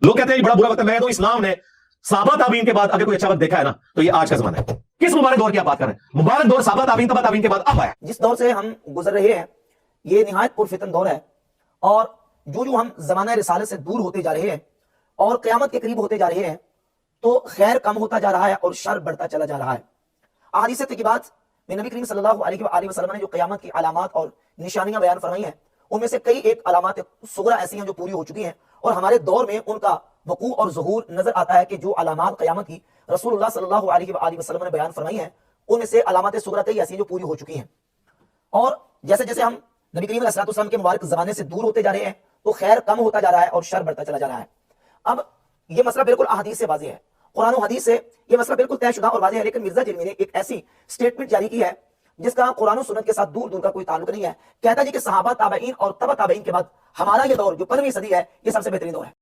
लोग कहते हैं ये बड़ा बुरा वक्त है, मैं तो इस्लाम ने साहबा ताबीन के बाद अगर कोई अच्छा वक्त देखा है ना तो ये आज का जमाना है। किस मुबारक दौर की आप बात कर रहे हैं? मुबारक दौर साहबा ताबीन तबा ताबीन के बाद अब आया। जिस दौर से हम गुजर रहे हैं ये निहायत पुरफितन दौर है, और जो जो हम जमाना रिसालत से दूर होते जा रहे हैं और क़यामत के करीब होते जा रहे हैं तो खैर कम होता जा रहा है और शर बढ़ता चला जा रहा है। अहादीस तय्यबात में नबी करीम सल्लल्लाहु अलैहि वसल्लम ने जो क़यामत की अलामात और निशानियां बयान फरमाई हैं उनमें से कई एक अलामात सुगरा ऐसी हैं जो पूरी हो चुकी हैं और हमारे दौर में उनका वकू और ज़ुहूर नजर आता है कि जो अलामात क़यामत की रसूलुल्लाह सल्लल्लाहु अलैहि वसल्लम ने बयान फरमाई हैं उनमें से अलामात सुगरा कई ऐसी हैं जो पूरी हो चुकी हैं। और जैसे जैसे हम नबी करीम अलैहि सल्लल्लाहु अलैहि वसल्लम के मुबारक ज़माने से दूर होते जा रहे हैं तो खैर कम होता जा रहा है और शर बढ़ता चला जा रहा है। अब ये मसला बिल्कुल अहादीस से वाज़ेह है, कुरान और हदीस से ये मसला बिल्कुल तयशुदा और वाज़ेह है, लेकिन मिर्जा जिलमी ने एक ऐसी स्टेटमेंट जारी की है जिसका कुरान और सुन्नत के साथ दूर दूर का कोई ताल्लुक नहीं है। कहता है कि सहाबा ताबईन और तबा ताबईन के बाद हमारा ये दौर जो 15वीं सदी है ये सबसे बेहतरीन दौर है।